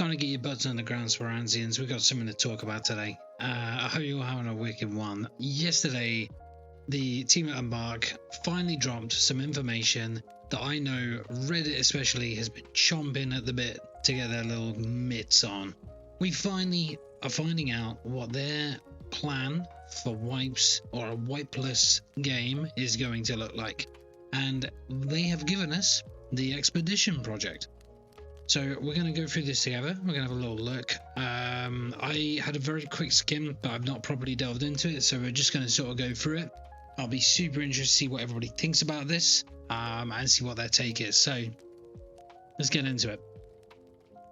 Time to get your butts on the ground, Sporanzians. We've got something to talk about today. I hope you're having a wicked one. Yesterday, the team at Embark finally dropped some information that I know Reddit especially has been chomping at the bit to get their little mitts on. We finally are finding out what their plan for wipes or a wipeless game is going to look like. And they have given us the Expedition project. So we're going to go through this together. We're going to have a little look. I had a very quick skim, but I've not properly delved into it. So we're just going to sort of go through it. I'll be super interested to see what everybody thinks about this and see what their take is. So let's get into it.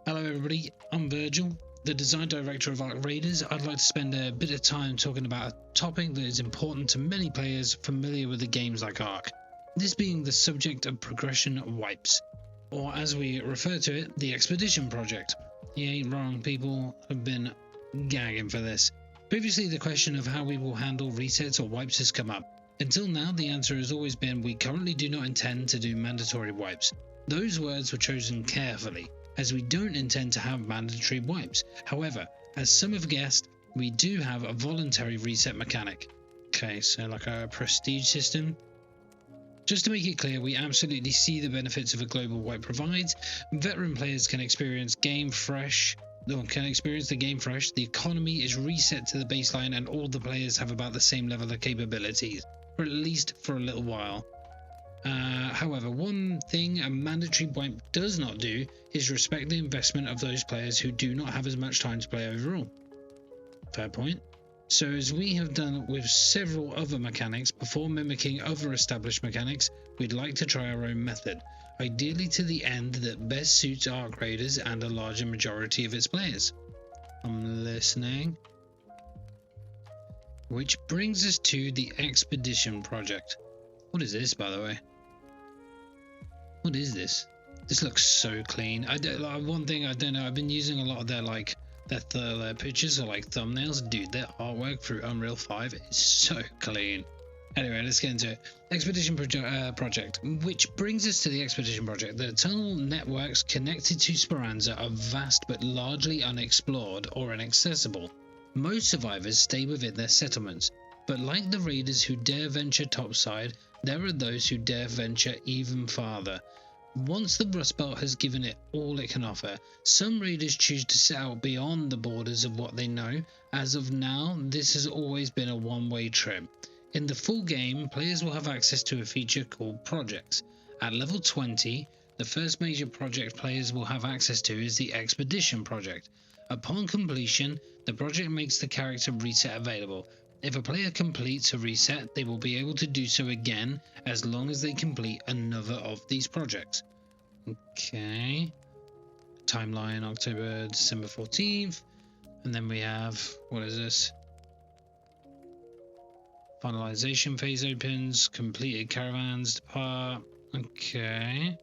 Hello everybody, I'm Virgil, the design director of Arc Raiders. I'd like to spend a bit of time talking about a topic that is important to many players familiar with the games like Arc. This being the subject of progression wipes, or as we refer to it, the Expedition project. You ain't wrong, people have been gagging for this. Previously, the question of how we will handle resets or wipes has come up. Until now, the answer has always been we currently do not intend to do mandatory wipes. Those words were chosen carefully, as we don't intend to have mandatory wipes. However, as some have guessed, we do have a voluntary reset mechanic. Okay, so like a prestige system. Just to make it clear, we absolutely see the benefits of a global wipe provides. Veteran players can experience the game fresh. The economy is reset to the baseline, and all the players have about the same level of capabilities, or at least for a little while. However, one thing a mandatory wipe does not do is respect the investment of those players who do not have as much time to play overall. Fair point. So as we have done with several other mechanics, before mimicking other established mechanics, we'd like to try our own method, ideally to the end that best suits Arc Raiders and a larger majority of its players. I'm listening. Which brings us to the Expedition project. What is this, by the way? What is this? This looks so clean. One thing I don't know, I've been using a lot of their pictures or like thumbnails. Dude, their artwork through Unreal 5 is so clean. Anyway, let's get into it. Expedition project, which brings us to the Expedition project. The tunnel networks connected to Speranza are vast but largely unexplored or inaccessible. Most survivors stay within their settlements, but like the raiders who dare venture topside, there are those who dare venture even farther. Once the Rust Belt has given it all it can offer, some raiders choose to set out beyond the borders of what they know. As of now, this has always been a one-way trip. In the full game, players will have access to a feature called Projects. At level 20, the first major project players will have access to is the Expedition project. Upon completion, the project makes the character reset available. If a player completes a reset, they will be able to do so again as long as they complete another of these projects. Okay. Timeline October, December 14th. And then we have, what is this? Finalization phase opens, completed caravans depart. Okay.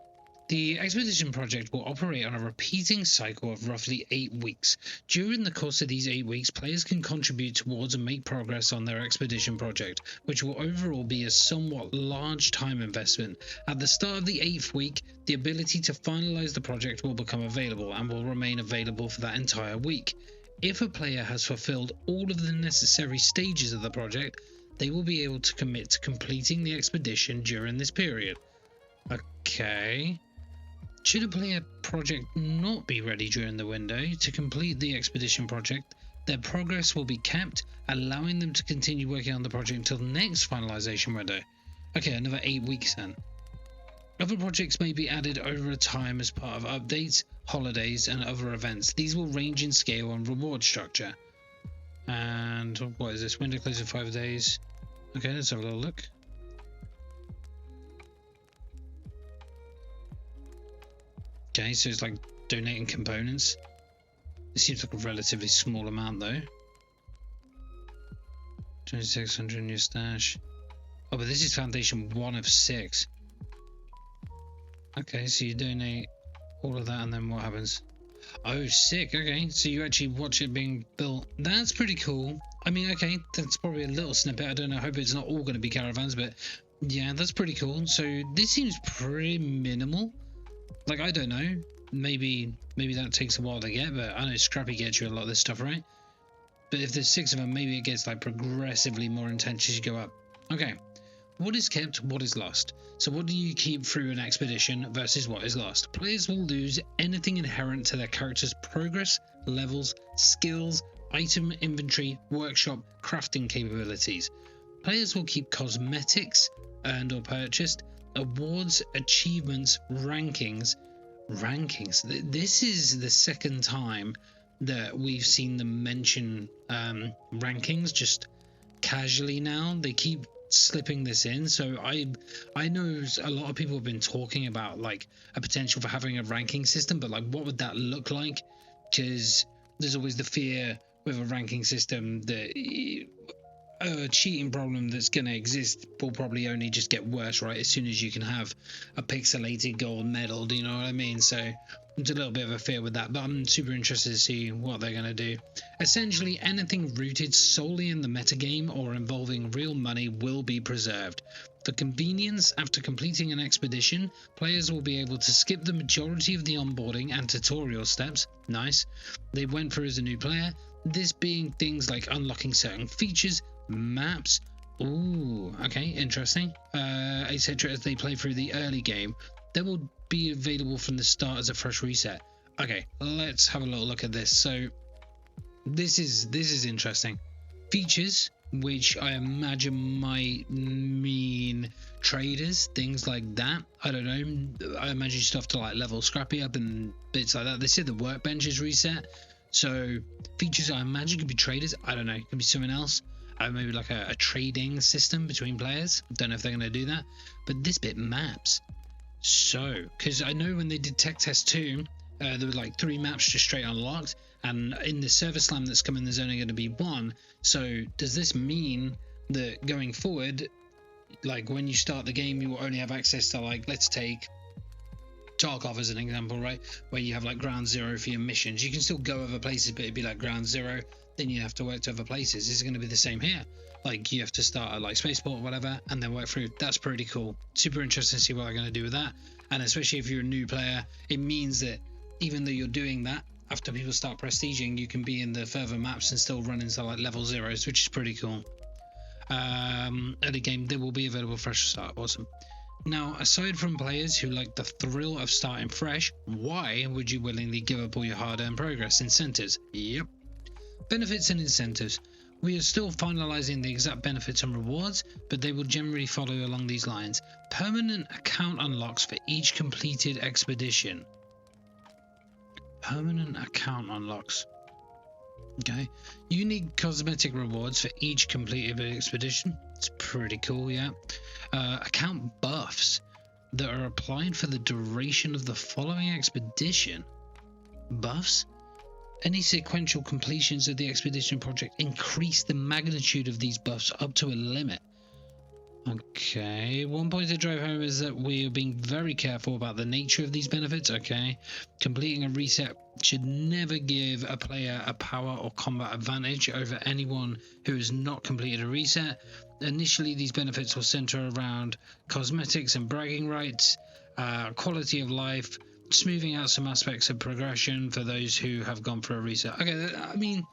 The Expedition project will operate on a repeating cycle of roughly 8 weeks. During the course of these 8 weeks, players can contribute towards and make progress on their Expedition project, which will overall be a somewhat large time investment. At the start of the 8th week, the ability to finalize the project will become available and will remain available for that entire week. If a player has fulfilled all of the necessary stages of the project, they will be able to commit to completing the expedition during this period. Okay. Should a player project not be ready during the window to complete the Expedition project, their progress will be capped, allowing them to continue working on the project until the next finalization window. Okay, another 8 weeks then. Other projects may be added over time as part of updates, holidays, and other events. These will range in scale and reward structure. And what is this? Window closes in 5 days. Okay, let's have a little look. Okay, so it's like donating components. It seems like a relatively small amount though. 2600 in your stash. Oh, but this is Foundation 1 of 6. Okay, so you donate all of that and then what happens? Oh, sick. Okay, so you actually watch it being built. That's pretty cool. I mean, okay, that's probably a little snippet. I don't know. I hope it's not all going to be caravans, but yeah, that's pretty cool. So this seems pretty minimal. Like, I don't know. maybe that takes a while to get, but I know Scrappy gets you a lot of this stuff, right? But if there's 6 of them, maybe it gets like progressively more intense as you go up. Okay, what is kept, what is lost? So what do you keep through an expedition versus what is lost? Players will lose anything inherent to their character's progress, levels, skills, item inventory, workshop, crafting capabilities. Players will keep cosmetics earned or purchased, awards, achievements, rankings. This is the second time that we've seen them mention rankings just casually now. They keep slipping this in, so I know a lot of people have been talking about like a potential for having a ranking system, but like what would that look like? Because there's always the fear with a ranking system that a cheating problem that's going to exist will probably only just get worse, right? As soon as you can have a pixelated gold medal, do you know what I mean? So there's a little bit of a fear with that, but I'm super interested to see what they're going to do. Essentially, anything rooted solely in the metagame or involving real money will be preserved. For convenience, after completing an expedition, players will be able to skip the majority of the onboarding and tutorial steps. Nice. They went through as a new player, this being things like unlocking certain features, maps, ooh, okay, interesting, etc. As they play through the early game, they will be available from the start as a fresh reset. Okay, let's have a little look at this. So this is interesting. Features, which I imagine might mean traders, things like that. I don't know. I imagine stuff to like level Scrappy up and bits like that. They said the workbench is reset, so features I imagine could be traders. I don't know, it could be something else. Maybe like a trading system between players. Don't know if they're going to do that. But this bit, maps. So, because I know when they did Tech Test 2, there were like 3 maps just straight unlocked. And in the server slam that's coming, there's only going to be 1. So, does this mean that going forward, like when you start the game, you will only have access to, like, let's take Tarkov as an example, right? Where you have like ground 0 for your missions. You can still go other places, but it'd be like ground 0. Then you have to work to other places. Is it going to be the same here? Like you have to start at like spaceport or whatever and then work through. That's pretty cool. Super interesting to see what they're going to do with that. And especially if you're a new player, it means that even though you're doing that, after people start prestiging, you can be in the further maps and still run into like level 0s, which is pretty cool. Early game, they will be available fresh to start. Awesome. Now, aside from players who like the thrill of starting fresh, why would you willingly give up all your hard-earned progress? Incentives. Yep. Benefits and incentives. We are still finalizing the exact benefits and rewards, but they will generally follow along these lines. Permanent account unlocks for each completed expedition. Permanent account unlocks. Okay. Unique cosmetic rewards for each completed expedition. It's pretty cool, yeah. Account buffs that are applied for the duration of the following expedition. Buffs? Any sequential completions of the expedition project increase the magnitude of these buffs up to a limit. Okay, one point to drive home is that we are being very careful about the nature of these benefits. Okay, completing a reset should never give a player a power or combat advantage over anyone who has not completed a reset. Initially, these benefits will center around cosmetics and bragging rights, quality of life, smoothing out some aspects of progression for those who have gone for a reset. Okay, I mean,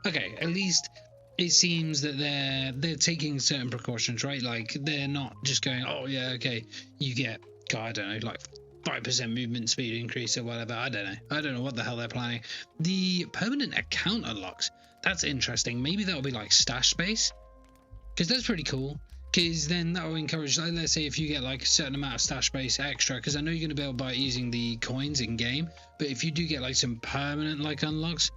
okay, at least it seems that they're taking certain precautions, right? Like they're not just going, oh yeah, okay, you get, God, I don't know, like 5% movement speed increase or whatever. I don't know what the hell they're planning. The permanent account unlocks, that's interesting. Maybe that'll be like stash space, because that's pretty cool. Because then that will encourage, like, let's say if you get like a certain amount of stash space extra, because I know you're going to be able to buy it using the coins in game, but if you do get like some permanent like unlocks,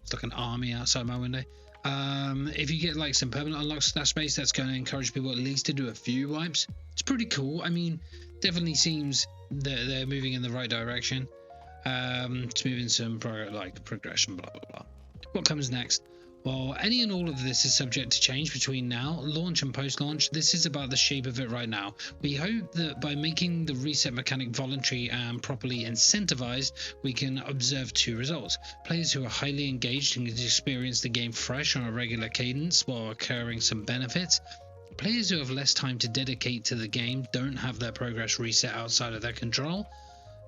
it's like an army outside my window. If you get like some permanent unlocks stash space, that's going to encourage people at least to do a few wipes. It's pretty cool. I mean, definitely seems that they're moving in the right direction. It's moving some progression, blah blah blah. What comes next? Well, any and all of this is subject to change between now, launch and post-launch. This is about the shape of it right now. We hope that by making the reset mechanic voluntary and properly incentivized, we can observe 2 results. Players who are highly engaged and can experience the game fresh on a regular cadence while accruing some benefits. Players who have less time to dedicate to the game don't have their progress reset outside of their control.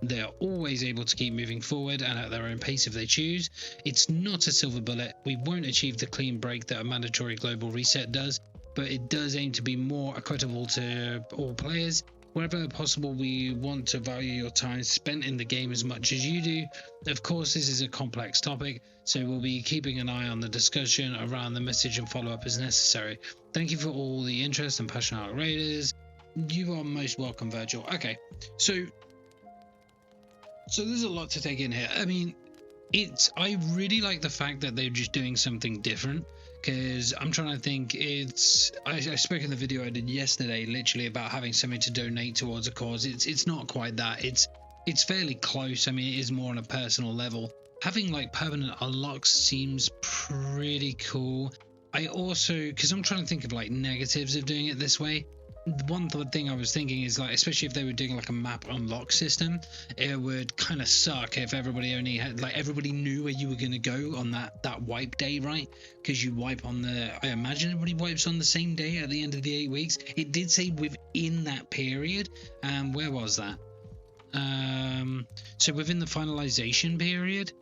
They're always able to keep moving forward and at their own pace if they choose. It's not a silver bullet. We won't achieve the clean break that a mandatory global reset does, but it does aim to be more equitable to all players. Wherever possible, we want to value your time spent in the game as much as you do. Of course, this is a complex topic, so we'll be keeping an eye on the discussion around the message and follow-up as necessary. Thank you for all the interest and passion, Arc Raiders. You are most welcome, Virgil. Okay, so there's a lot to take in here. I mean, I really like the fact that they're just doing something different, because I'm trying to think. I spoke in the video I did yesterday literally about having something to donate towards a cause. It's not quite that. It's fairly close. I mean, it is more on a personal level. Having like permanent unlocks seems pretty cool. I also, because I'm trying to think of like negatives of doing it this way. One thing I was thinking is, like, especially if they were doing like a map unlock system, it would kind of suck if everybody only had, like, everybody knew where you were going to go on that wipe day, right? Because you wipe on I imagine everybody wipes on the same day at the end of the 8 weeks. It did say within that period. Where was that? So within the finalization period.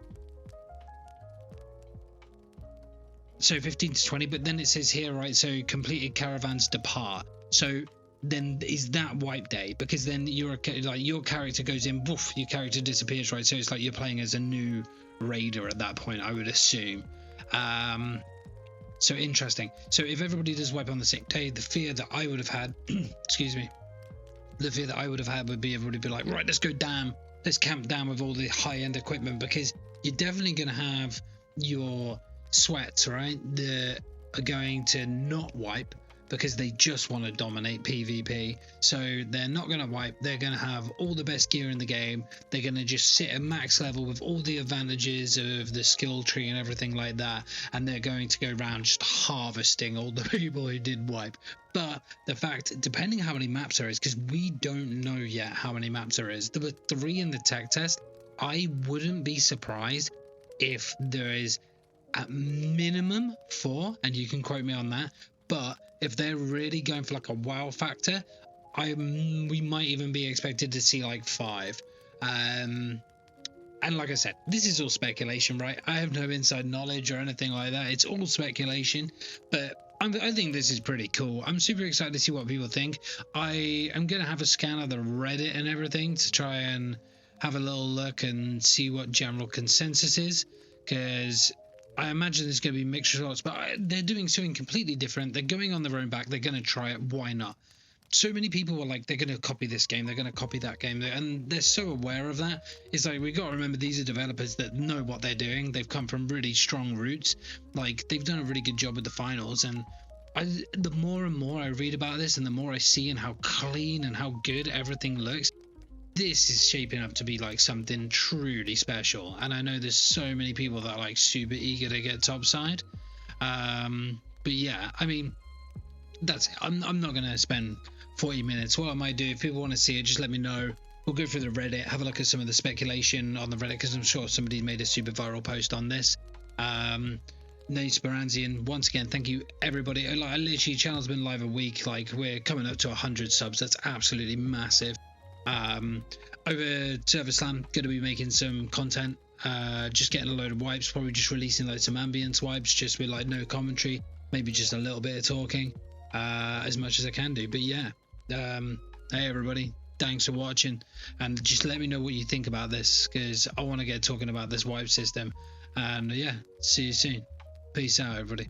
So 15 to 20, but then it says here, right, so completed caravans depart. So then is that wipe day? Because then your character goes in, woof, your character disappears, right? So it's like you're playing as a new raider at that point, I would assume. So interesting. So if everybody does wipe on the same day, the fear that I would have had, excuse me, the fear that I would have had would be everybody be like, right, let's go down, let's camp down with all the high-end equipment, because you're definitely going to have your sweats, right, that are going to not wipe because they just want to dominate PvP. So they're not going to wipe. They're going to have all the best gear in the game. They're going to just sit at max level with all the advantages of the skill tree and everything like that, and they're going to go around just harvesting all the people who did wipe. But the fact, depending how many maps there is, because we don't know yet how many maps there is. There were 3 in the tech test. I wouldn't be surprised if there is at minimum 4, and you can quote me on that. But if they're really going for like a wow factor, we might even be expected to see like 5. And like I said, this is all speculation, right? I have no inside knowledge or anything like that. It's all speculation, but I think this is pretty cool. I'm super excited to see what people think. I am going to have a scan of the Reddit and everything to try and have a little look and see what general consensus is, because I imagine there's going to be mixed results, but they're doing something completely different. They're going on their own back. They're going to try it. Why not? So many people were like, they're going to copy this game. They're going to copy that game. And they're so aware of that. It's like, we got to remember, these are developers that know what they're doing. They've come from really strong roots. Like, they've done a really good job with the finals. And the more and more I read about this, and the more I see and how clean and how good everything looks, this is shaping up to be like something truly special. And I know there's so many people that are like super eager to get topside. But yeah, I mean, that's it. I'm not going to spend 40 minutes. What I might do, if people want to see it, just let me know. We'll go through the Reddit, have a look at some of the speculation on the Reddit, because I'm sure somebody made a super viral post on this. Nate Speranzian, once again, thank you everybody. Like, literally, channel's been live a week. Like, we're coming up to 100 subs. That's absolutely massive. Over Server Slam, going to be making some content, just getting a load of wipes, probably just releasing like some ambience wipes, just with like no commentary, maybe just a little bit of talking, as much as I can do. But yeah, hey everybody, thanks for watching, and just let me know what you think about this, because I want to get talking about this wipe system. And yeah, see you soon. Peace out, everybody.